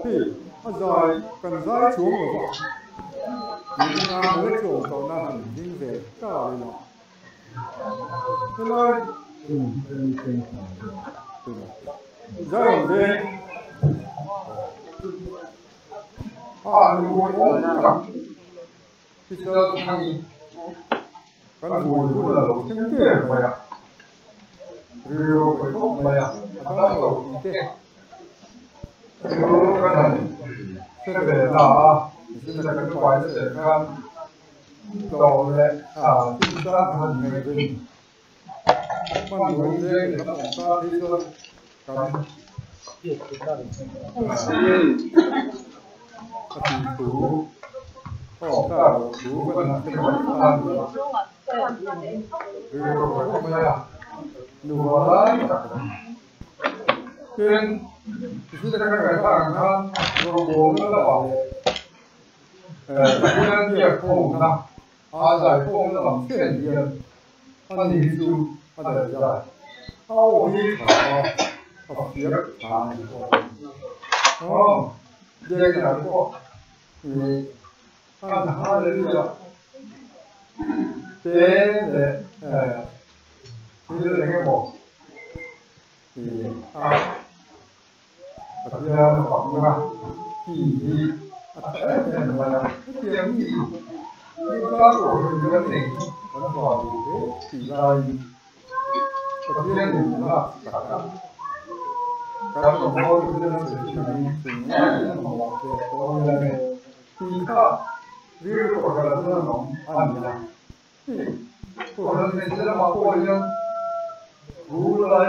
thì rồi cần rơi xuống rồi vợ những ngang với chuồng cậu na hình dinh về cao lên nó thế nói rơi làm gì mình buồn ốm chẳng thì giờ thằng con buồn cũng là lẩu thêm tiền mày ạ rượu phải không mày ạ tao lẩu tí tê rượu cái này sẽ để là sẽ là cái quái sẽ khăn đầu lệ xin ra hành ngày bình con buồn dê lắm ông ta thế sơn cầm thủ ông ta thủ vẫn thêm một ăn rượu phải không mày ạ nụ lái trên sẽ là cái thằng ăn rồi bố nó là bảo cái việc khủng nào giải phóng là bằng chuyện gì anh đi du anh để ra ao đi thả học phía thả đây là có anh hai đấy là thế để thế là cái bộ thì thật ra nó còn ra thì thế là cái tiếng gì nhưng các của mình cái này nó còn thế thì là thật ra mình là các đồng đội của dân sự thì mình là một việc tôi là thì các riêng của các dân nó ăn là thì của dân này sẽ là một cô nhân vũ lại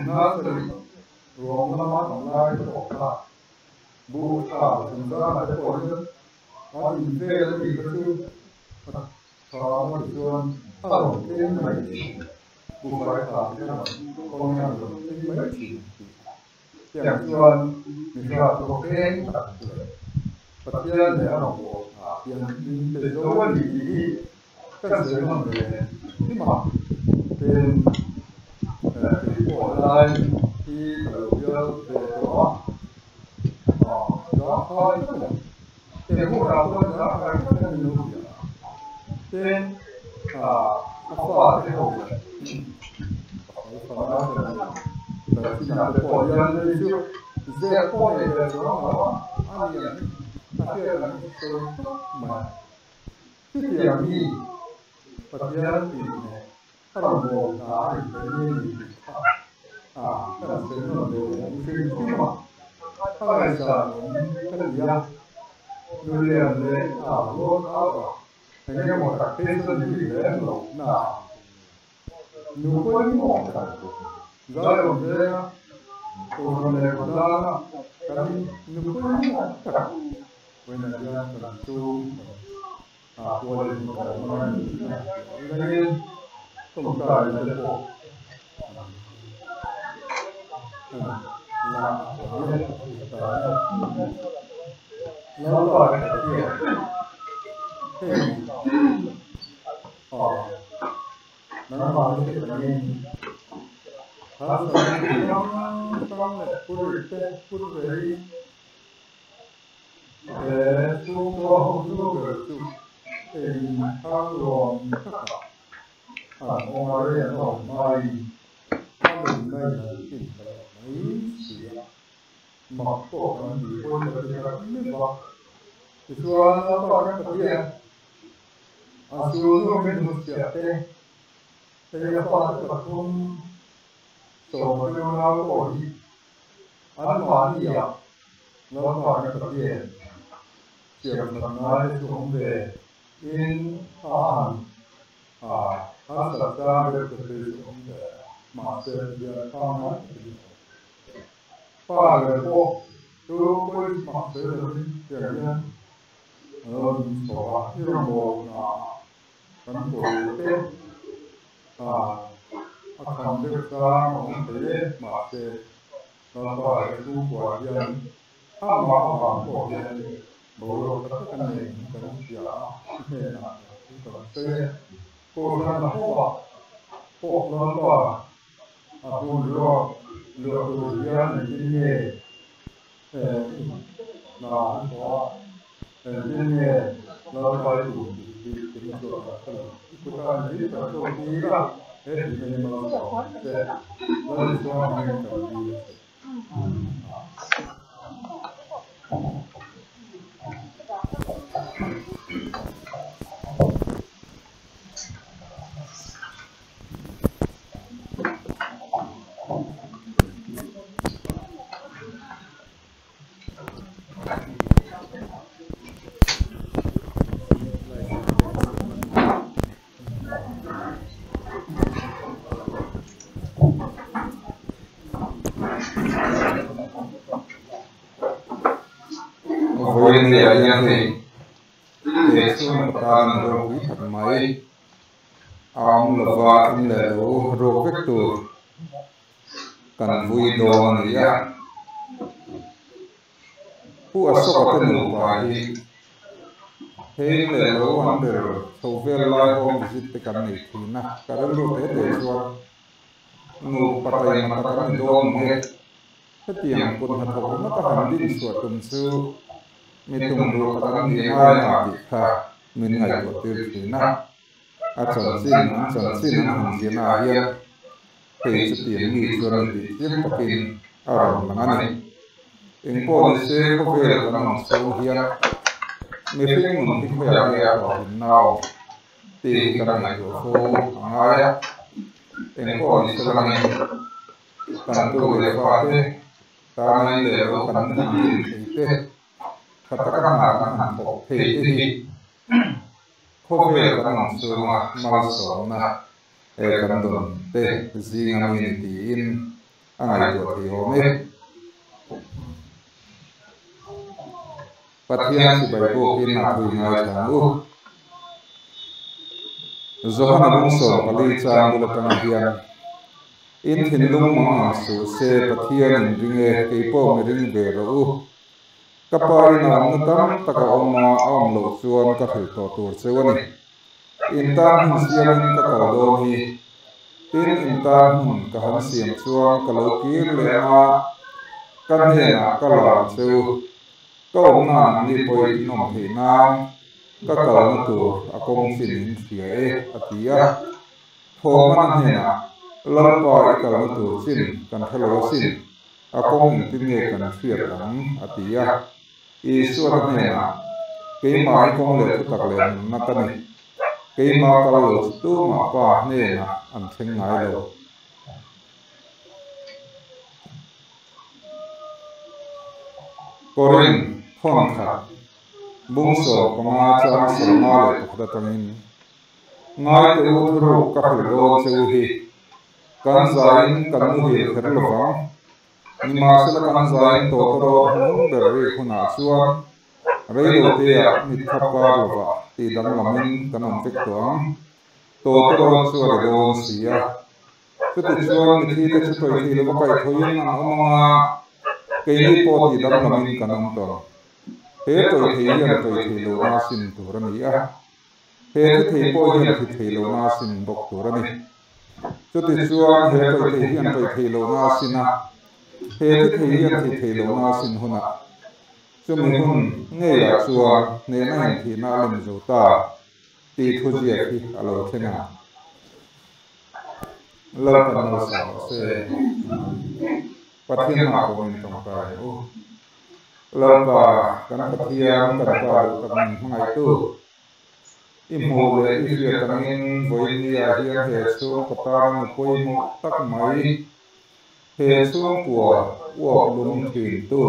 nó sẽ gồm nó mắt lại của các vũ thảo chúng ta là cô nhân nó nhìn về là vì cái thứ có một chuông ở trên mấy bù phải thảo cái nào con nhà được trên mấy chỉ chẳng chuông mình gặp một cái vật tiên để nó bộ tiền để dấu vấn gì các giới làm về thế mà tên của lại khi đầu tiên về đó thôi thì cũng là tôi đã phải cái nụ tên nó phải cái hậu phần đó là chỉ là cái cổ nhân lên chưa dễ coi này là nó ăn liền ta kia là tôi mà cái tiền gì vật nhân thì các đồng bộ đã thì cái gì các đồng chí là đều phim chứ mà các ngày giờ cái gì á đưa liền đến luôn áo thế nhưng mà các thế dân gì đấy nó nào nếu có những món rồi còn thế còn này còn ra cái nếu có những món với là ra còn tu qua lên còn nói nên không phải là bộ nó gọi là tiền thì nó gọi là tiền thật sự trong là phun về để chúng tôi giúp được chúng thì thang luồng ngoài đây là ngoài mình đây là tìm mấy chỉ mặc bộ nó bị ôn là thì là biết vào thì xưa nó có cái vật tiền xưa nó bên một triệu tê thế là có cái vật không sổ mà tiêu nó có gì ăn bán gì ạ nó có cái vật tiền triệu phần nói xuống về in ăn ăn sạch ra được cái xuống về mà sẽ giờ con nói và là cô tôi quên mặc sẽ là tiền nhân số như là một cán bộ tên thành được ra một thế mà sẽ nó phải thu của dân tham bảo bản của dân bộ lộ tất cả nền cần giả thế là còn thế cô ra là cô nó là buồn lo lựa đồ hiên tin nghề nó có tin nghề nó phải đủ thì tính độ là chúng ta nghĩ là đồ tí đó hết thì mình mà sẽ lấy cho mình cần đi với người dân thì xuân tan rồi quý thật mấy ông là vợ in là đủ rồi vết tù cần vui đồ này áผู้อสกตันหนูไปเฮงเลยรู้วันเดียวโซเฟียไลโฮมวิสิตกันอีกทีนะการเรื่องเตะเตะชวนงูปัตยมาตะกันโดนเฮถ้าเตียงคนหัดหกมาตะหันดินสวดตุ่มซื้อมีตุ่มรูตะกันดีง่ายหนาดิค่ะมีไงตัวตื่นทีนะอาจารย์สิ้นหันเสียนาเฮียเฮสเตียงมีชวนดิเยี่ยมตะกินอารมณ์หลังนี้เองพ่อในเซ่ก็เวรกันน้องโซเฮียมีฟิล์มที่เขาอยากเรียกว่าหินนาวตีกันในตัวโฟง่ายเองพ่อในเซ่ลังกันตัวเล็กฟ้าเต้ตาในเลี้ยวกันที่ตีเต้ขัดกันหากันหันบอกเทที่เขาเวรกันน้องโซมาสอนนะกันโดนเต้ซีงามินตีอินอะไรตัวที่โฮเมปัทยาสิบายโบกินนักวิ่งไงฉันโซฮานาบุษโซกลีจางบุลกันเฮียนอินทินลุงมังสุเซปัทยานิริงเอกิโปมิริงเบรูกับปายนามนัมตะกะอมมาอมโลชวนกับเหตุตัวเซวนีอินตาหินเสียงกะกะโดนีตินอินตาหินกะหันเสียงชวนกะโลกีเลมากันเฮนะกะลาเซวก็องนานนี่ปอยนมเฮนามก็เก่ามาตัวอากงสินเสียอติยะโทมันเฮนะลำปอยเก่ามาตัวสินกันทะโลสินอากงติเงกันเสียหลังอติยะอีส่วนเฮนะเกยมาคงเหลือตักเลนนักกันนี่เกยมากะโลตู้มาป่าเนนะอันเชิงไงโลกอรินท่องขัดบุ้งโสกงาจามสมาเลตุกตะตังง่ายแต่อุทรุกับโลเซวฮีกันใจกันมุฮีเทรลฟังนิมาสละกันใจโตโตรหุ่นเดรีขุนาชวนเรียลเตียมิทับการลวะตีดังลำมินกันอมฟิกตัวโตโตรชวนโดนเสียสุดชวนมิทีเตชตัวทีลวะไปทวินอันอมงาเกี่ยปอดีดังลำมินกันอมตัวเฮตัวทียันตัวทีโลนาสินตัวนี้อะเฮที่ทีปอยันที่ทีโลนาสินบกตัวนี้จุดที่ชัวเฮตัวทียันตัวทีโลนาสินะเฮที่ทียันที่ทีโลนาสินหุ่นอะจุดมีหุ่นเงี้ยชัวเนื้อหนังที่น่าเล่นจุตาตีทุเจียที่อารมณ์เช่นนั้นเลิกกันเราสาวเสปัทยาคงต้องไปลำบากกันพัทยากันไปกันไม่ตู้อิมโมเลอิเดียตังอินวิญญาณเฮียเหตุสูงกตาร์ปุยมุตักไม่เหตุสูงกว่าวัวลุงถิ่นตู้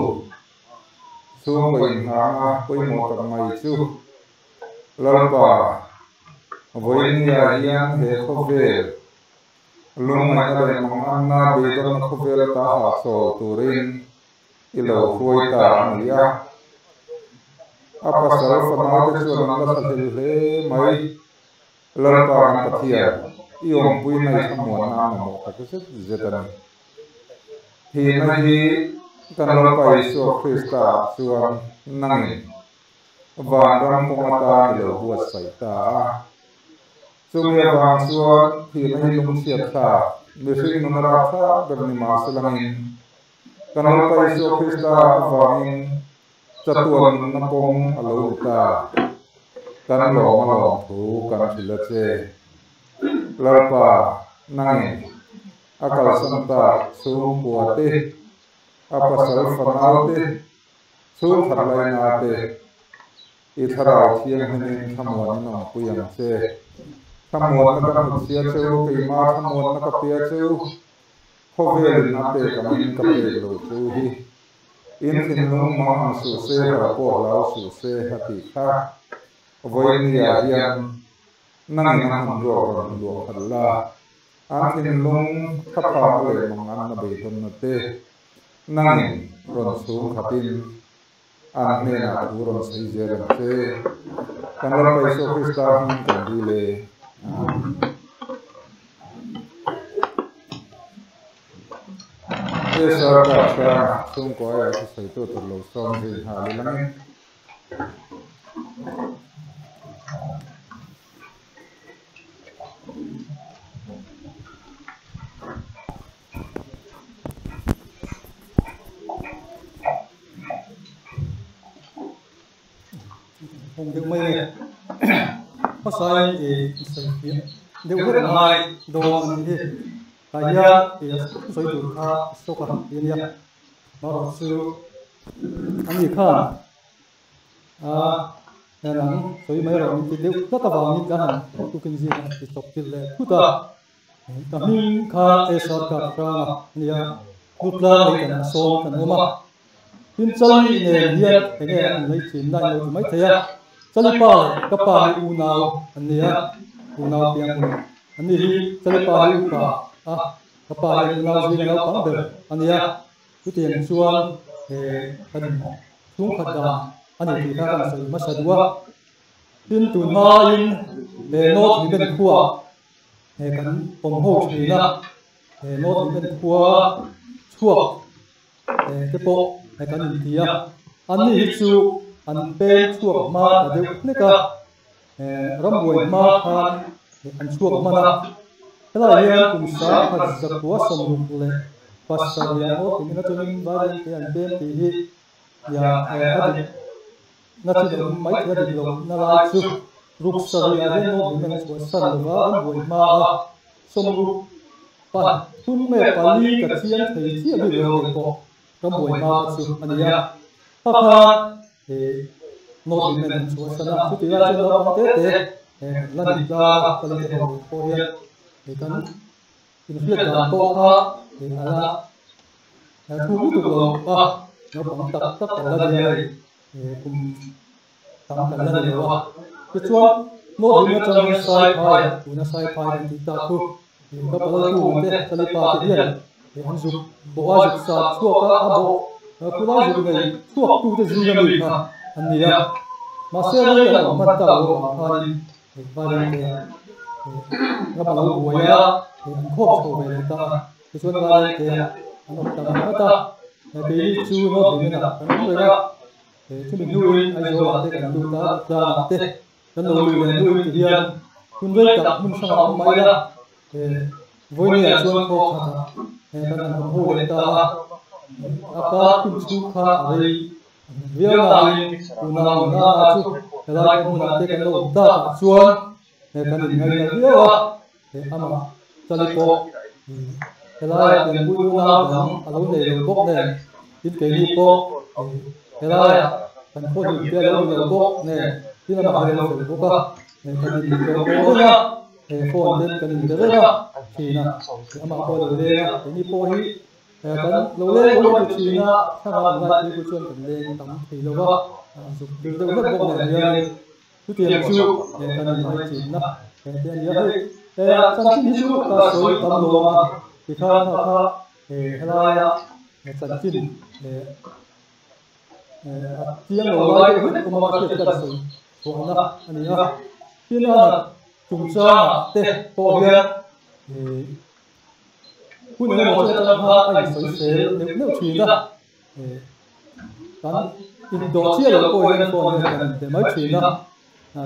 สูงวิญญาณปุยมุตักไม่ชูลำบากวิญญาณเฮียเหตุเขาเวรลุงไม่ได้มองอันนาบีดอนเขาเวรตาหาโซตูรินอิโลคุยตาเนียapa salah pernah ada soalan dasar hele mai lalparan patia iom puina semua nama mau kasus zetan hina hi kan lalpai so Krista suan nangin vandam pemata ilo buat saita sumia bang suan hina hi lung siap ta missing nunarata berni masalangin kanal paiso Krista avangin chatuan napong alauta kan long thu kan silache larpa nangin akal santa sung buate apasal fanaute sung tharlai nate ithara thiang hinin thamon no puyang che thamon na kan hutsia cheu keima thamon na kapia cheu khovel na pe kamin kape lo chu hi in thin lung ma su se ra po lao su se hati kha voi ni ya hian nang na han ro ron lo alla an thin lung khapa le mong an na be ton na te nang ron su khatin an ne na tu ron sei je ran che kanal paiso Krista hin kan di le esa ka sa sung ko ya ki sai to lo som hi ha le lang Hùng được mây có sai thì sai phía đều rất là đồ thì tại gia thì sai được ha số cả tiền nha nó là sự anh gì khác nên là sai mấy rồi thì đều tất cả vào những cái hàng tu kinh gì thì chọc tiền lệ cứ ta mình khác để sao cả ra nha lúc là để cái số cái mà tin chân nền hiện cái này lấy tiền đại rồi mấy thế Salipa kapah unaw ania unaw piang ani salipa upa kapah unaw sing unaw pangder ania kutian suan kan sung khada ani ti ka kan sai masadua tin tu ma in no ti ben khua kan pom ho thina no ti ben khua chuak te po kan tia ani hi chu an pen chuak ma ta deuh neka rambuai ma khan an chuak mana helai hian kum sa khat zakwa somruk le pasarian o tin na chunin barin te an pen ti hi ya adi na chi dum mai thia di lo na lai chu ruk saria he no bin chu san wa rambuai ma somruk pa hun me pali ka chiang thei chi abi lo ko rambuai ma chu ania pakha nốt mình chúa sana chú tí ra trên đó bằng tết là đi ra cái này hồ phổ hiện thì cần in viết là bộ ha thì là thu hút được rồi nó bằng tập tất cả là gì cùng tăng cả là gì đó cái chuông nốt mình trong sai phai nó sai phai thì ta thu thì các bạn thu thế cái này pa thì hiện thì anh dùng bộ áo sa chuộc các bộ cứ nói dùng này chuộc tu cái gì làm gì ha anh nhỉ mà xe nó là mất tàu thôi và thì các bạn lâu buổi á thì anh khóc sầu về ta thì xuân qua thì anh học tập nó ta cái chú nó thì như nào nó người đó thì chúng mình nuôi anh rồi thì cần nuôi ta ra thế cái nuôi mình nuôi thì điênคุณด้วยกับมึงสมองไม่ละวันนี้ชวนพ่อข้ากันนั่งพูดเลยตาอาการคุณสุขาอะไรเวียนอะไรคุณน้องน้าชุกเวลาคุณนั่งเด็กกันโลดตาชวนกันยังไงเดียวอามาจะรีบบอกเวลาเป็นผู้น้าดังอะไรเนี่ยบอกเนี่ยที่เกี่ยวกับเวลาเป็นผู้ที่เกี่ยวกับบอกเนี่ยที่เรามาเรียนรู้บอกกันดีกันนะโฟนเดินกันดีกันนะทีนะอามาพอเลยนะทีนี้พอที่กันเราเล่นเราทีนะถ้าเราไม่ได้ผู้ชวนกันเล่นตั้งทีเราก็สุดเดินเล่นบอกเนี่ยทุกทีมชูกันไม่ทีนะแต่เดี๋ยวแต่สันติชูก็สวยตามโลมาที่ข้าอะไรอะสันติที่ยังเราไล่ขึ้นก็มาเกิดกันสวยพวกนั้นอันนี้นะที่นั่นจุ่มซ่าเตะโปเฮียคุณเนี่ยบอกจะทำอะไรสวยเสียเนี่ยชีนะกันอินโดเชียเราโปเฮียโปเฮียกันแต่ไม่ชีนะ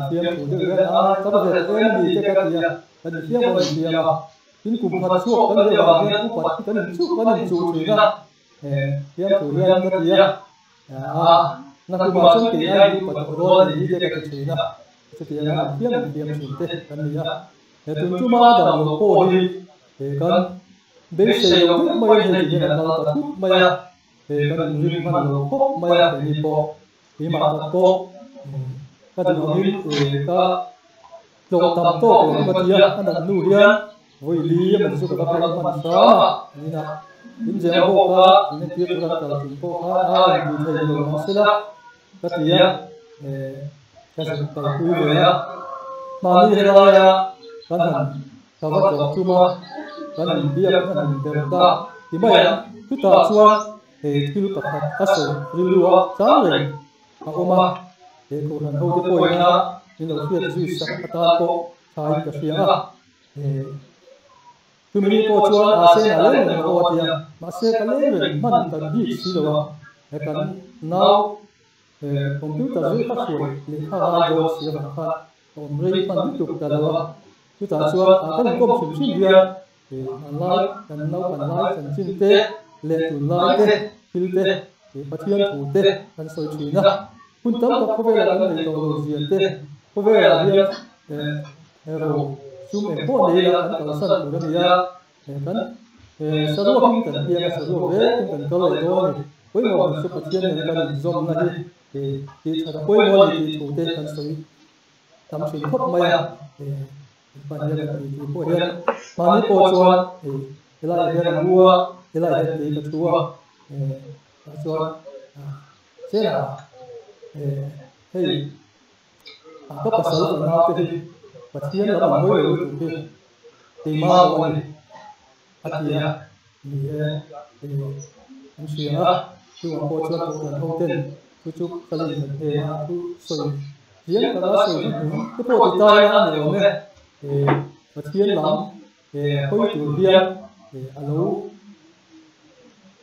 เทียมถูกเรื่องนะถ้าเป็นเอ็นดีเจ้ากันเทียกันเทียมคนเทียม tin cùng phật suộc cái điều bằng hiện cũng phật cái niệm chúc cái niệm chủ thủy na hiện thủ hiện cái gì na cũng mà xuân kỳ ai cũng phật rồi thì cái cái thủy na cái gì na hiện hiện chủ thế cái gì à tuần chú ma đầm lục cô đi cái bên xây dựng mấy cái gì là nó tập mấy cái riêng phần lục cô mấy cái gì bộ thì mà tập cô cái đường hình cái lục tập tô của cái gì anh đặt nuôi hiền với lý mình sẽ có cái mình xóa như nào những gì bộ cái những việc củaเราchúng bộ cái như thế là nó sẽ là cái gì cái sự tập quy về mà như thế này kan han tawa to chuma kan han bia kan han derda ti mai tu ta chuan thil pakhat aso rilua changre a oma ko han ho te poina in lo fiat ju sa ata ko sai ka sia tu mi ko chuan a se na le no o tia ma se ka le man ta bi si lo kan now computer ju ka chuan le kha ga do sia ba kha om rei pan tu ka lo chúng ta xuân các công trình sinh viên thì lái cần nấu cần lái cần xin tê lệ chủ lái tê phil tê thì phát thiên thủ tê cần soi chỉ na kun tâm các có về là cần để đầu diện tê có về là hiện rồi chúng mình có đây là cần cầu sân của cái gì cần sau đó không cần hiện sau đó về không cần câu lại đó thì với một số phát thiên này cần dùng là thì thật với một thì thủ tê cần soi tâm sự khóc mày bạn hiện thì bộ hiện mà nếu bộ chuan thì lại hiện là mua thì lại hiện thì cái chua chuan thế là thì các bác sĩ của nó thì bác sĩ là bằng mỗi người thì mà rồi thì anh chị á chú ông bộ chuan bộ lần đầu tiên chú cái gì thì chú soi riêng cái đó soi cái bộ thì tay nó nhiều nữa và thiên lắm khối chủ viên alo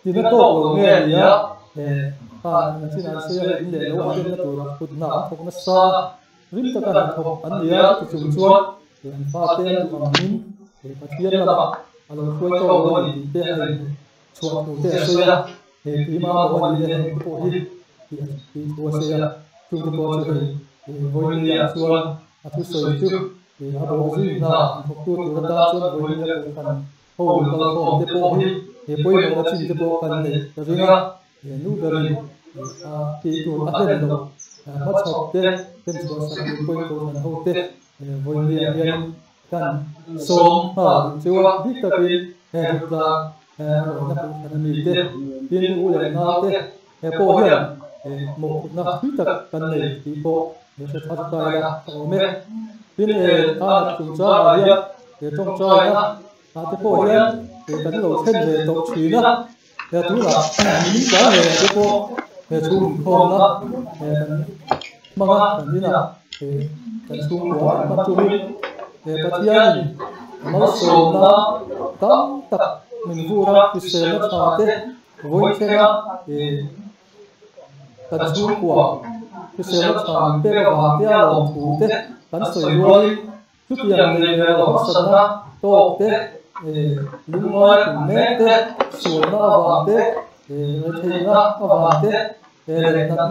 thì nó tổ nghe gì á xin anh sẽ in để nấu ăn nó tổ cột não thuộc nó xa rít tất cả thuộc ăn gì á thì dùng chuột anh pha tên bằng min và thiên là alo khối tổ rồi thì tên chuột của tên xưa thì mà một gì đấy bộ thì bộ xưa chúng bộ xưa với nhiều chuột thứ sợi chứ thì họ bảo gì là thuộc tu từ ta cho với những phần hồ cầu hồ tế bộ thì bây giờ chỉ tế bộ cần để cho gì nữa thì nút đời thì tu bắt đầu được bắt học tế tên số sản xuất bây giờ phần hồ tế với những cần sớm chưa biết tập đi thực ra rồi nó cũng cần mình tế tiên u lại nó tế bộ hiện một nó biết tập cần để thì bộ để sẽ phát tài là ở mẹ bên này ta chúng ta hiện để trong trời đó cái bộ hiện để tấn đầu thêm về tổ trí đó để thứ là những cái về cái bộ để chung không đó để mang như nào để chung của bắt chung để bắt thiên nó sầu nó tám tập mình vu ra thì sẽ nó thà thế với thế đó để tấn chung của thì sẽ nó thà để vào cái lòng thủ thế bắn sợi đuôi chút tiền này là sân na to thế đúng rồi cũng nét thế xuống nó vào thế thì nó vào thế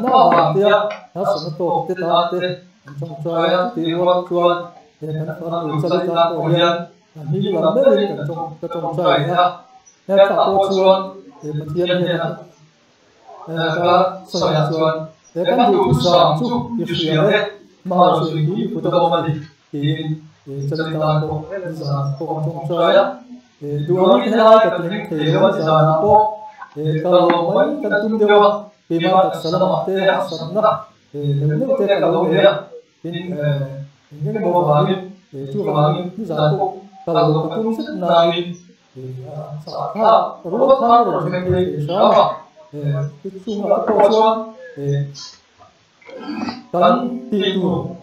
nó vào thế nó sân to thế ta thế trong trời thì luôn chuan để nó phân hủy cho ta tổ hiện như là mấy lên trong trời nha nên cả cô chuan để mà thiên hiện cái sợi chuan để các vụ sòng chút việc gì đấy mà sự ý của tôi thì chân ta cũng giờ cũng trong trời á thì đua như thế này cái tính thì nó giờ nó thì kalau mấy cái tung tiêu thì mà thật sự là tê sẵn đó thì nếu tê cả lâu đấy thì những cái bộ vàng thì chưa vàng như giờ cũng kalau cái tung sức này thì sợ tha rốt tha rồi thêm thì sao cái chung là cái chuông thì cần tiền đủ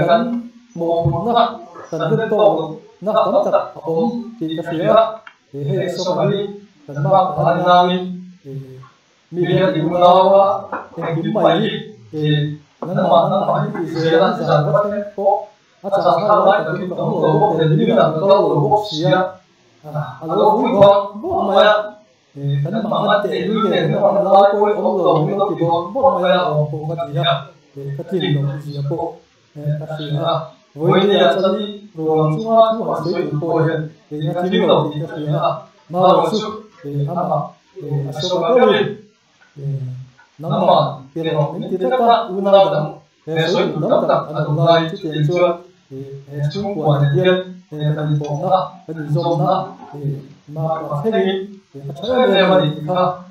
cần một nó cần liên tổ nó tóm chặt ống thì cái phía thì hệ số này cần mang hành lang thì mình thì cũng lo thì kiếm bảy thì nó nói thì dễ lắm giờ có thêm có chả sao lại cần cũng có một tiền như là có một bộ xía alo vui bố mày khánh bằng anh chị vui vẻ nó lại coi ông lồng nó chỉ bố mày ông bố cái gì à cái chuyện lồng gì à bố cái gì à với nhà cho đi rồi chúng ta thu hoạch sấy của bố thì nhà chính lồng thì cái gì à mà lồng su thì ama số cái đi nắm mà tiền lồng những cái tất una đằng sấy của nắm đằng anh lại chút tiền chưa thì chúng của anh tiên thì mình bỏ nó mình dùng nó thì mà thế đi thì chơi lên mà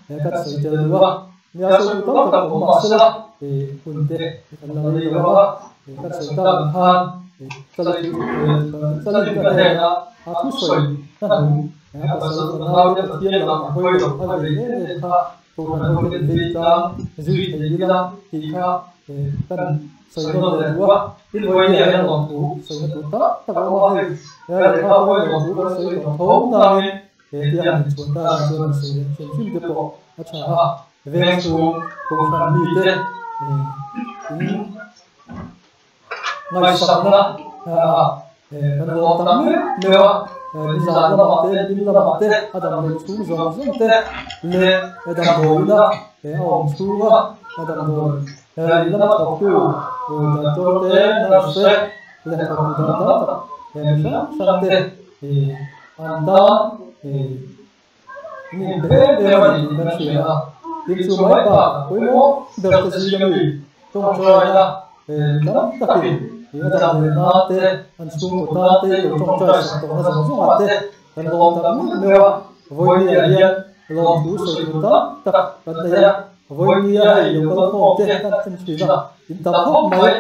thì cái sấy chơi nữa nhà sấy của nắm đằng cũng mà sấy thì quân tệ thành là đi đó thì cái sấy đằng han thì cái cái này thu sấy nó cái sấy của nó cái tiền là hơi được hơi để tôi cần tôi cái gì đó giữ thì đi ra thì cần sấy nó để nữa cái với nhà nó còn thủ sấy nó thủ tất tất cả mọi người để họ có những thủ sấy còn thốn ra để tiền chúng ta cho sấy chuyển phim tiếp bộ nó trả về xuống cùng phần mì tết ngày sáng đó phần gồm tắm nữa đi ra làm tết đi làm tết adam lên xuống giống tết lên adam ngồi đó để ông xuống đó adam ngồi đi làm học tu rồi cho tết nó sẽ lên học tu đó để sáng tết thì anh ta thì nhìn thế để mà nhìn nó chuyện tìm số mấy bà với nó được cái gì cho mình trong trời ra lắm đặc biệt thì adam người ta tết anh xuống một ta tết trong trời sống nó giống giống tết dan lom tắm nữa với nhà điện lom thú sợi thú tập tập đây với nhà nhiều cái phong tết tan chân chỉ là in tập không mấy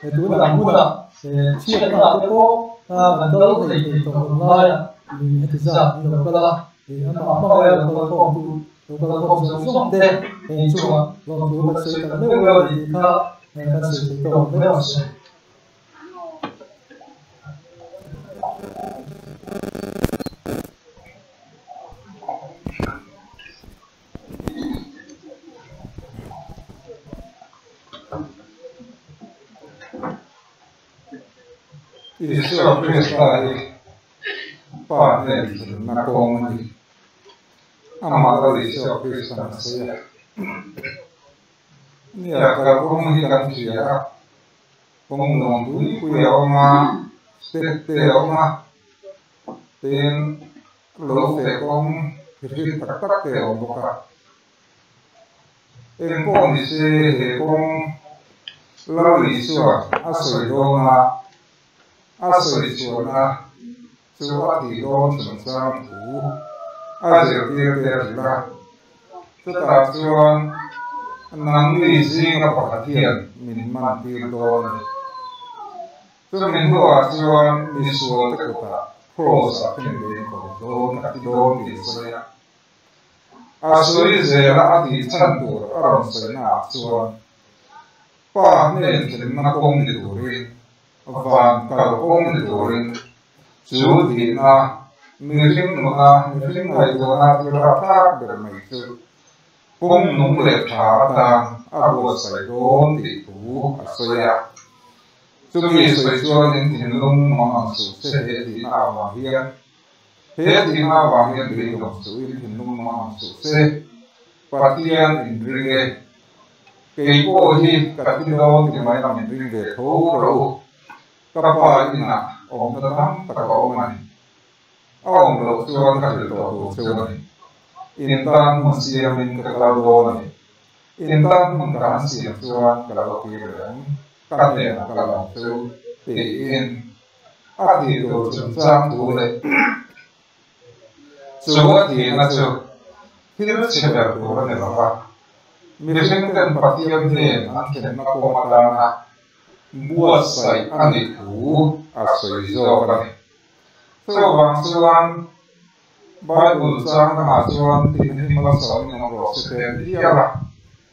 thú là muốn là chia là cái cô ban đầu thì tổng lại thì ra nhiều cái là thì anh bảo là cái phong thú cái phong giống tết thì chung là lom thú là sợi tập nữa thì cái sợi tổng nữa Iso Kristai panen na komani amara iso Kristai saya ni akar komani kan sia komong tu kuya oma tete oma ten lo se kom kiri tak tak te oboka empon se kom lalu iso asoi doma asoi suona suwa thì đôn chuẩn sang thủ diệu tiêu tiêu là tất cả chuan nắng đi riêng là bảo thiện mình mang tiêu đôn cho mình hoa chuan đi xuống tất cả cross ở trên bên cổ đôn các đôn đi xoay xoay giờ là thì chân tuổi ở trong xoay nạp chuan pa nên thì nó công đi tuổi và cầu công đi tuổi chú thì là người sinh ngày của na thì là thác được mấy sự cũng nung lệ thả tàng bộ sài đôn thì thú xoay chúng mình xoay xua đến thì lung mà sự sẽ thế thì nào mà hiên thế thì nào mà hiên thì đồng sự in thì lung mà sự sẽ và thiên in riêng cái bộ hi cả cái đó thì mấy làm riêng về thấu rồi các bạn là ông ta thắng tất cả ông này ông đầu xuân các điều tổ xuân này intan musim min kekalauan này intan mengkan siap xuân kalau kirim kalian kalau tutiin ati tu sang tu này xuân thì nó xuân khi nó sẽ về tu này là what misalnya kan patian ni nanti nak komatana buat saya aniku asoi zoran Suang Bible sang mahasuan tin malasam ng prosete diya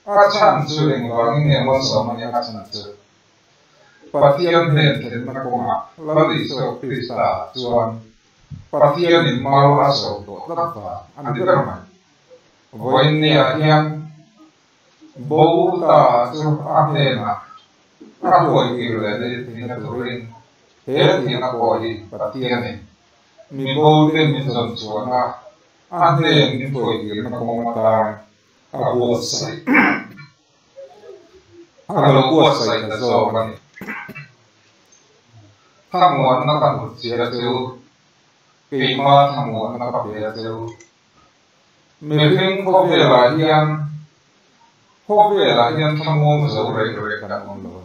achan suling wangin ng malasam ng achan su patian din na kuma laliso Krista suan patian in malaso to latva andirman voin niya yang bauta su ahena ahoy kirle din tinaturin Hel yang koi patian mi bô tên mi dần xuống an hẹn mi phổi kiếm mà công ta buộc sậy lo buộc sậy cả rồi mà tham muốn nó cần một chia tiêu kỳ mà tham muốn nó cần biệt tiêu mình phim có về là hiền tham muốn dấu rầy cả ông rồi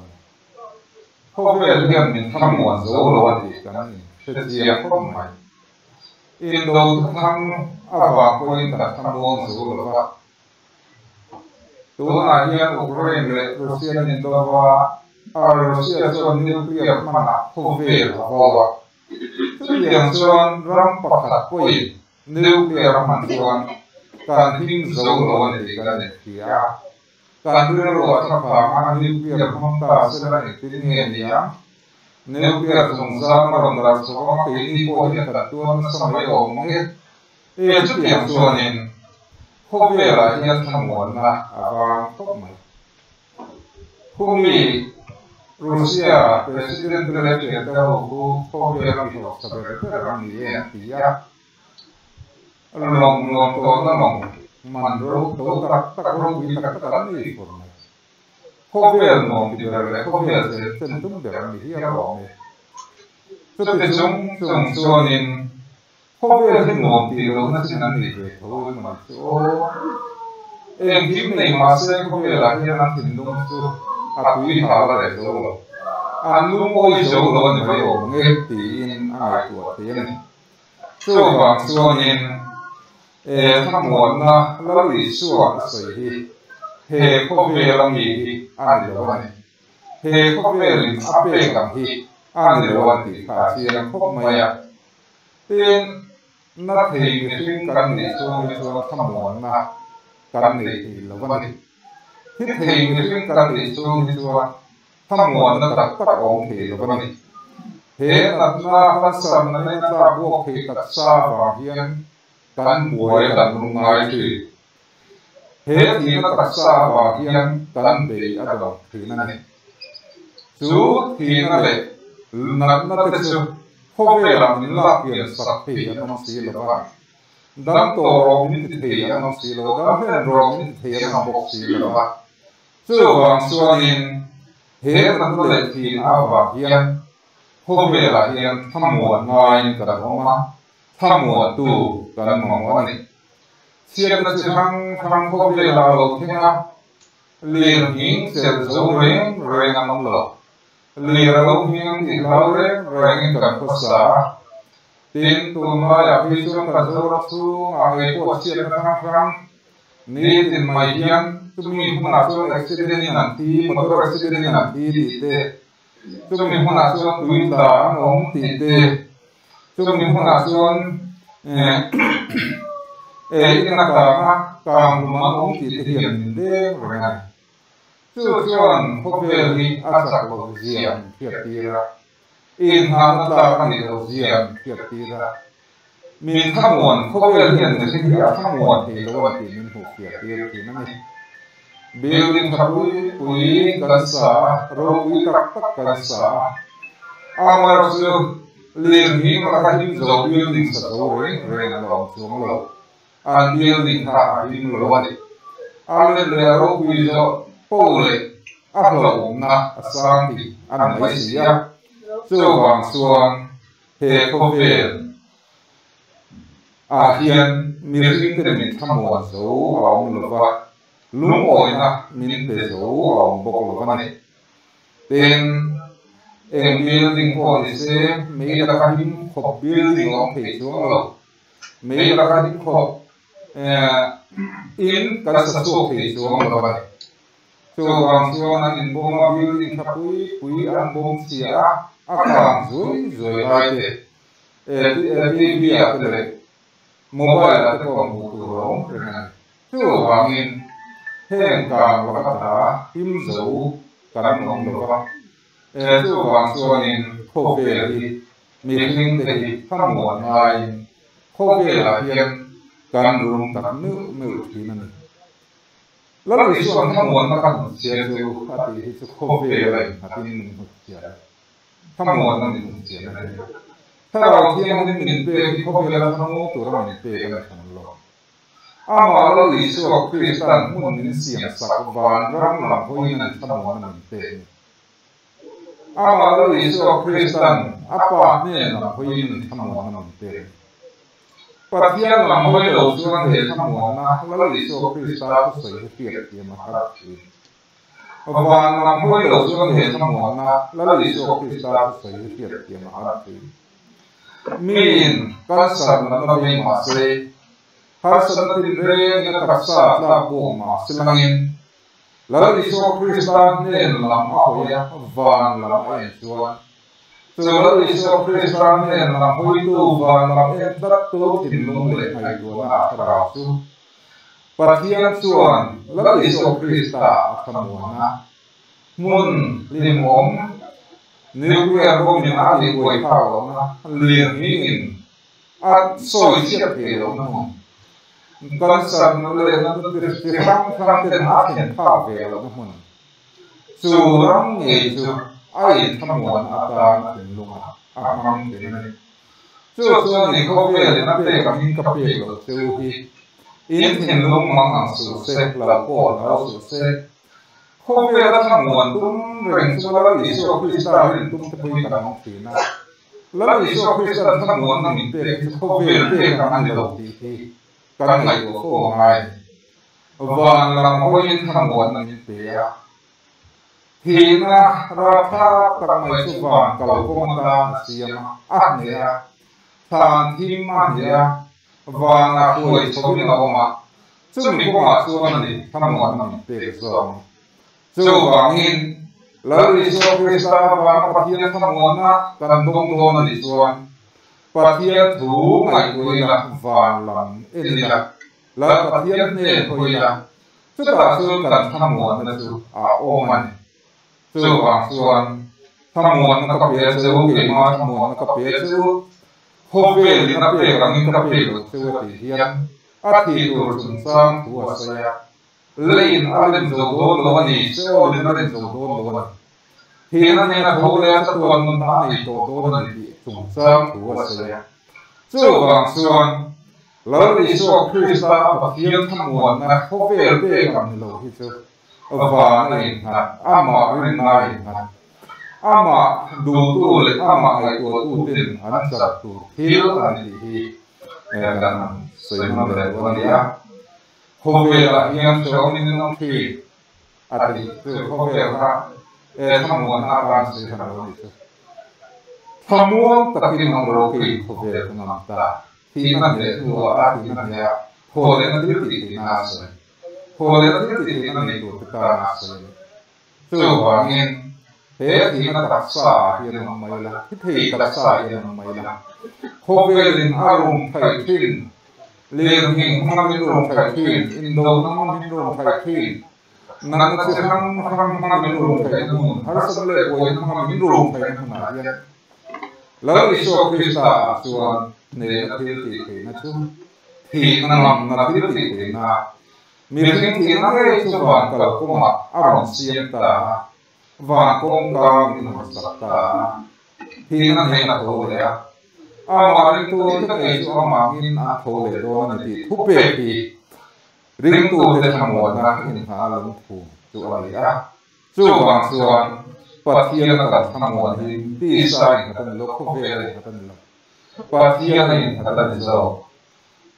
có về hiền mình tham muốn dấu rồi thì cái này sẽ chia không mày in đâu tham và quên cả tham muốn dấu rồi tôi là hiền Ukraine lệ Russia in đâu và Russia chọn nuclear mà không về là vào tất nhiên chọn ram bạc hạt quỷ nuclear mà chọnการทิ้งโซ่โลนเด็กกันเสียการเรื่องว่าถ้าผ่านนิวเคลียร์มันตาเสียในที่นี้เนี่ยนิวเคลียร์สงสารมันรักษาปีนี้พอที่ตัดตัวนั้นสมัยองค์นี้จุดอย่างส่วนนี้เขาเวลาที่ทำหมดนะบางทุกไหมผู้มีรัสเซียประธานาธิบดีเจ้าเขาเวลาที่เขาสบายก็รังนี้ที่ยาลงตัวนั่นลงมันรู้ตัวตักรู้วิตักตักนี่คนนี้เขาเวลมองที่อะไรเขาเวลเส้นตุ้มเดือดนี่ที่เราเนี่ยสุดที่ส่งส่วนนี้เขาเวลที่มองที่เรานั่นสินั่นนี่เลยเขามันโอ้ที่ไม่มาเสียเขาเวลที่นั่นที่นุ่มสุดคุยหาอะไรตัวนุ่มโอ้ยโซ่เราเนี่ยไม่ออกเงี้ยตีนอะไรตัวเตี้ยนี่ส่วนนี้ทั้งหมดนะแล้วอีส่วนสี่เฮก็เวลามีอันเดียวกันเฮก็เวลินอัปเปกันที่อันเดียวกันที่ขาเชียงพบมาเป็นนักเฮงซึ่งกันในส่วนทั้งหมดนะกันในที่ละวันที่เฮงซึ่งกันในส่วนทั้งหมดนะตักองที่ละวันเฮนัดนาพันสันในตาบวกที่ตักซาบางเฮียนกันป่วยกันลงไงที่เหตุที่นักศึกษาบางอย่างกันเบียดดอกที่นั่นสู้ที่นั่นเลยนักศึกษาเขาเวลามิลาเกียนสักทีน้องสีโลกันดังตัวรองมิตรเทียน้องสีโลดังเห็นรองมิตรเทียน้องบกสีโลกันสู้บางส่วนนี้เหตุนั้นเลยที่อาบางอย่างเขาเวลาเห็นทั้งหมดง่ายกันออกมาทั้งหมดตู้กันมองว่านี่เชื่อนะทั้งพวกเวลาเราที่นะเลี้ยงหิ้งเสร็จโซ่เร่งน้ำหล่อเลี้ยงเราหิ้งที่เราเร่งกันภาษาตินตัวมาอยากพิสูจน์กันตัวสู้อะไรพวกเชื่อนะทั้งนี่ตินไม่ยังตุ้มีหัวหน้าส่วนเอ็กซิเดนนั่นที่มอเตอร์เอ็กซิเดนนั่นที่ติดเตตุ้มีหัวหน้าส่วนตุยตาน้องติดเตจุ่มหัวหน้าส่วนที่นักการมันองค์ที่เทียนเด้งอะไรไงส่วนพวกเวลีอาศัยโลเซียนเทียบตีระอินทานตาคันโลเซียนเทียบตีระมีทั้งมวลพวกเวลีในสิ่งที่ทั้งมวลที่โลกที่มันถูกเทียบตีระที่นั่นเองเบลลินทับปุยกันสาโรกุยตักกันสาอามาร์ซูเลี้ยงหิ้งแล้วก็หิ้งจอบบิลดิ้งสัตว์เร่งลองช่วงโลกอันบิลดิ้งท่าหิ้งโลวันอันเลี้ยงโรกุยจอบปูเลยอันโลกนะสังที่อันไม่เสียส่วนเฮโคเวลอาเฮียนมีสิ่งที่มีทั้งหมดสูงเอาหรือว่าลุงโอยนะมีแต่สูงเอาบกหรือว่านี่เป็นbuilding policy มีละกันขบ building ของเพจช่วงเรามีละกันขบin กันสัดส่วนเพจช่วงเราไปช่วงนั้นอินบ่มา building ทับปุยอันบ่เสียอาการจุยไรเที่เบียร์เลยโมบายแล้วก็มือถือร้องเป็นไงช่วงนี้แห่งการวัฒนาพิมพ์สูกันมองดูว่าส่วนนี้โคเวลีมีสิ่งที่ทั้งหมดไงโคเวลาเพียงการรวมตัดนิ้วมือที่นั่นแล้วในส่วนทั้งหมดนะครับเสียดูอาทิตย์โคเวลีอาทิตย์หนึ่งเสียทั้งหมดนั่นเสียอะไร ถ้าเราเที่ยงให้มินเปย์เขาเวลาทั้งตัวเรามินเปย์กันทั้งโลกอามาเราลิสวคริสตันมุนนิเสียงสักวานรังหลังห้อยนั่นทั้งหมดมินเปย์อามาเราลิสวคริสตันอาปาเนี่ยหลังห้อยนั่นทั้งหมดมินเปย์ปัจจัยหลังห้อยเราส่วนเหตุทั้งหมดนะเราลิสวคริสตันก็ใส่เปียกเยี่ยมครับวานหลังห้อยเราส่วนเหตุทั้งหมดนะเราลิสวคริสตันก็ใส่เปียกเยี่ยมครับมีนกันสันนับเป็นมาเสฮัสนัตินเรงนักษาลาบุมาสลังอินลาลิสวคริสตันเนี่ยลำอาหอยวานลำเอ็นชวนส่วนลาลิสวคริสตันเนี่ยลำหอยตูวานลำเอ็นตัดตัวถิ่นลงเลยให้ตัวนักราชูปัจจัยส่วนลาลิสวคริสตันขมวนะมุนลิมอมนิวเคลียร์บอมยังอาดิบวยข้าวนะเลี้ยงหินอัดซอยเสียเพียวนะกันสันเลยนะตัวเด็กฟังเป็นอาเห็นข้าวเพียวนะมันสูรังเงยจูไอ้ทั้งหมดอาตาถึงลงอามังเป็นไงส่วนนี้เขาเวลนับเป็นกับหินกับเพียวจูฮีอินเห็นลงมังสูเซกลาโก้แล้วสูเซกเขาเวลทั้งหมดตุ้มเร่งส่วนละลิสวคริสตันตุ้มตะปุยกันทั้งทีนะละลิสวคริสตันทั้งหมดนั่งเป็นเขาเวลเป็นกันในโลกที่กันในโลกไงวางลำห้อยทั้งหมดนั่งเป็นทีนะราคาตั้งไม่สุวรรณกับกองทัพเสียมาอันเนี่ยทางที่มันเนี่ยวางอาคุยชมเรามาซึ่งมีกองทัพส่วนนี้ทั้งหมดนั่งเป็นส่วนจูวางอินลาลิสวคริสตันวางปัจจัยทั้งหมดนะกันตรงตัวนั่นส่วนปัจจัยถูกไม่คุยละวางลำเอ็นละแล้วปัจจัยเนี่ยคุยละสุดท้ายส่วนกันทั้งหมดนั่นสู่โอมันจูวางส่วนทั้งหมดนั่นก็เปลี่ยนสู่เกี่ยมาทั้งหมดนั่นก็เปลี่ยนสู่โฮเวลนั่นเปลี่ยนกันนี่ก็เปลี่ยนสู่ตีเทียนอาทิตย์ตัวสุนทรตัวเสียLain alim zogon loni, seo alim zogon loni. Hina nina thole satuan mantani to donan di sungsam tuwa saya. Suwang suwan, lali suwa Krista apakiyang tamuan na hovel pegang nilo hito. Avana ingat, ama rinna ingat. Ama dutulit ama ay tututin ansat tu hil andihi. Egan sayman lewan ya. Hovela yang seorang ini nanti ada itu hovela tamuan apa sih tamuan itu tamuan tapi mengroki hovela namanta tina itu tina ya hovela itu nasa hovela itu kita nasa coba ingin tina taksa yang memaila kita taksa yang memaila hovelin arum kaitin Liang hing hang rong kai tin, Indo nang min rong kai tin, nang se hang rong kai nun, har sam le boy hang min rong kai nun na yan. Lalu iso Krista suan ne na til ti na chu, ti na til ti na. Miring ti na re suan kal kuma aron siam ta, van kong kang in sakta. Ti na ne na ho le ya. Amarin tu kita itu amarin atau ledoan itu tupepi ring tu terhamon nak ini halam tu alia cuang cuan patian nak terhamon di sai kata lok koveri kata lok patian ini kata jauh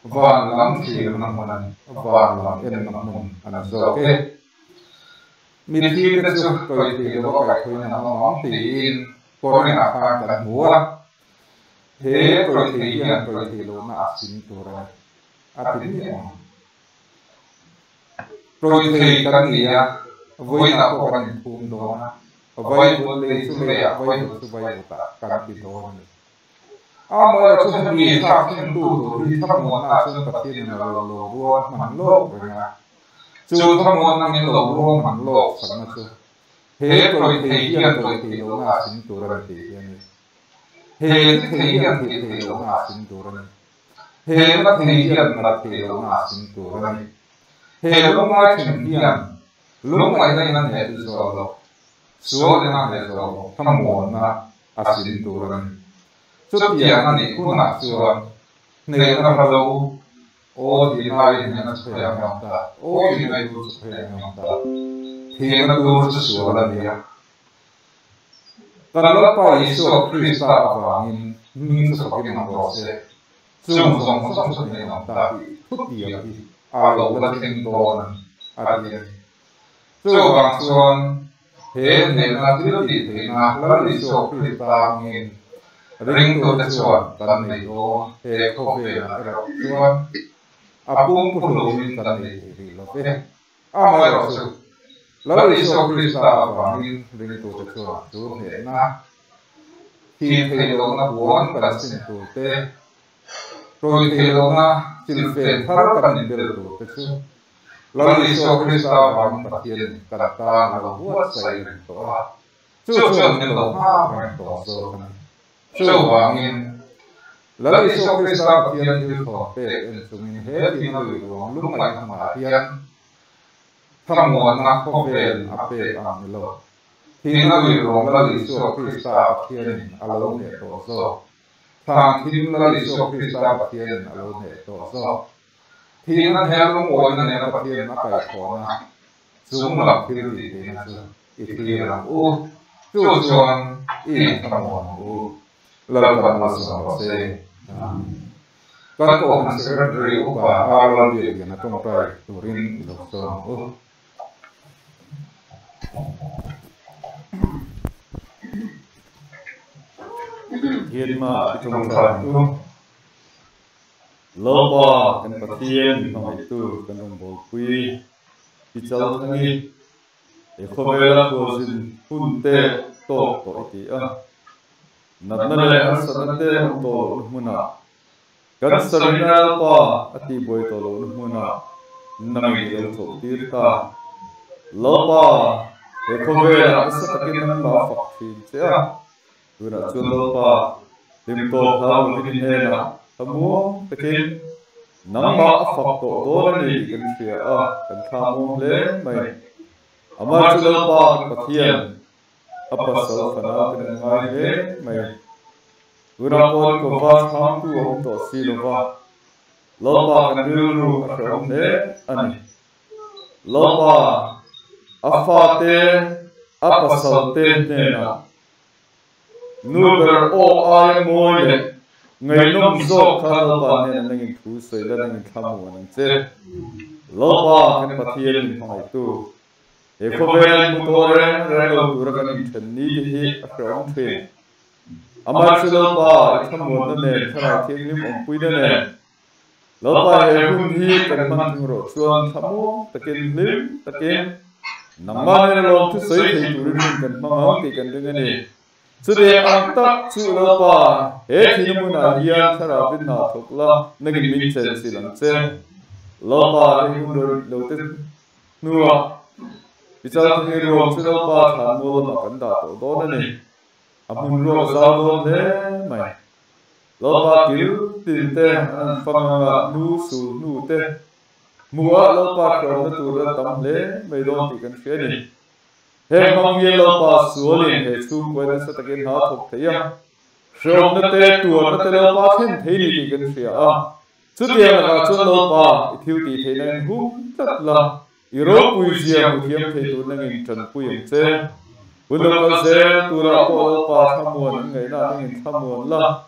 van lam sih namunan van lam ini namun anak jauh ke miti itu kau itu kau kau nama tin korang akan terbuat He protein lo na asin tora atin ni protein kan niya voi na ko kan pum do na voi bo le su le ya voi su voi ta kan ti do ni ama su ni ta kin du ri ta mo na su ta tin na lo ro man lo na su ta mo na min lo ro man lo san na su he protein lo na asin tora ti ni He thiyan lo na sin turani. He na thiyan na lo na sin turani. He lo ma thiyan. Lo ma ina ina he so lo. So de na he so. Tamon na asin turani. chút tiền anh đi khu nạp chuan nên nó bắt đầu ô thì nay thì nó phải làm ta ô thì nay tôi phải làm ta thì nó tôi sẽ sửa là gì à cần lắp bài số Krista vàng in số cái nào đó sẽ dùng không phải làm ta chút tiền thì lâu là thêm đòn tiền số vàng xuân thế nên là thứ gì thế nào là lý số Krista vàng in ring to the xuân tận này đó thế không về là cái đó xuân apung puluhin tận này thì lo thế mai đó sự là lý số Krista vàng in ring to the xuân chú thế na khi thấy đó là buồn cần xin tu thế rồi thấy đó là xin phèn thar cần bel tu thế chứ là lý số Krista vàng phát hiện cần ta là buat sai đó chú nên lo ha đó số số vàng in là lý số Krista phát hiện như thọ thế en chúng mình hết thì nó bị ruộng lúc mạnh mà hiện tham muốn na không về áp về ang lo thì nó bị ruộng là lý số Krista phát hiện alo để tổ số thang thì là lý số Krista phát hiện alo để tổ số thì nó theo nó ngồi nó này nó phát hiện nó phải khó na chúng là cái gì thế nó chứ ít khi là u chú chọn ít tham muốn u là bạn là sao thế các cô sẽ rất nhiều và làm việc như là trong trái turin lộc son thiên mà trong trái lâu bò cần phát thiên nói từ cần đồng bộ quy đi châu thăng nghi để không về là của dân phun tê tổ tội tí nát nát lệ ăn sẵn tê tổ muna cần sẵn ra bò ati bồi tổ lỗ muna nằm đi đâu tổ tí ta lâu bò để không về là ăn sẵn cái nằm bảo phật thì sẽ tôi đã chôn lâu bò tìm tổ thao một cái hình là thầm mua cái kim nắm bảo phật tổ tổ là gì cần phía cần tham mua lên mày Amar chulal pa pathian apasal fanal kan ngai he mai Gurapon ko va tham tu om to silova lopa kan ru akrom ne ani lopa afate apasal te ne na nuber o ay moile ngai nom zo khal pa ne nangin thu sei la nangin thamu nang che lopa kan pathian mai tu Ekovel mutore relo durakan thani hi akram the amar selo pa thamon ne thara thing lim om pui ne lopa he hun hi kan man ro chuan thamu takin lim takin namma ne lo thu sei thei turin kan ma ti kan ding ne chude ang tak chu lopa he thinmuna hian thara bin na thokla nagin min chen silang che lopa he hun lo te nuwa Bicara tentang ruang sudah patah mula makan dato doa ni, amun ruang sahur ni, mai, lopa kil tinte pangga nu su nu te, mua lopa kerana turun tam le, mai don tikan kiri ni, he manggil lopa suolin he su kuat setakin hathok tiang, seorang nete tuan nete lopa ten theni tikan kiri setiap racun lopa itu di thenen tatlah. Iro puisia mutiam thei tu nangin tran puyam che bunok se tura ko pa thamuan ngai na nangin thamuan la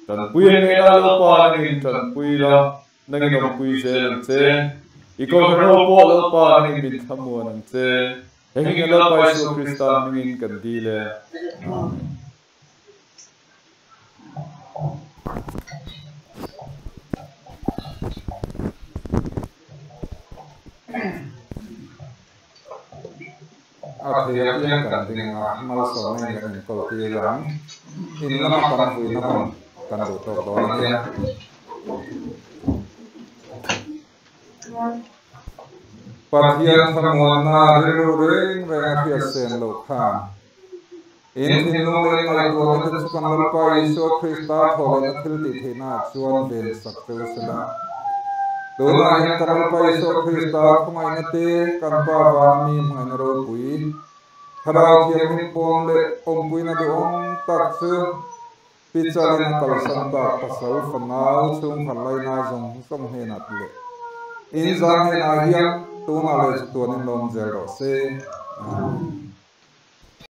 tran puyam ngai na lo pa nangin tran pui la nangin om pui se lang che iko ro po lo pa nangin bin thamuan ang che hengin la pa Yesu Krista nangin kan di le Akhirnya yang kanting malas soalnya kan kalau tilang ini nama kan hui nama kan tutup doang ya Perhatian semua riruring reaksi sen lokal ini nungguin lagi waktu itu kan lupa Yesus Kristus oleh filti tina cuan ben sakti sudah Dulu akhirnya kalau Yesus Kristus kumainati kan pahami mengenai pui, kalau dia himpun le pui na doong taksu, Pichalin kalsan ta pasal fanal chung khalai na zong he nat le in zang he na hiam tu na le tu nin lom zel ro se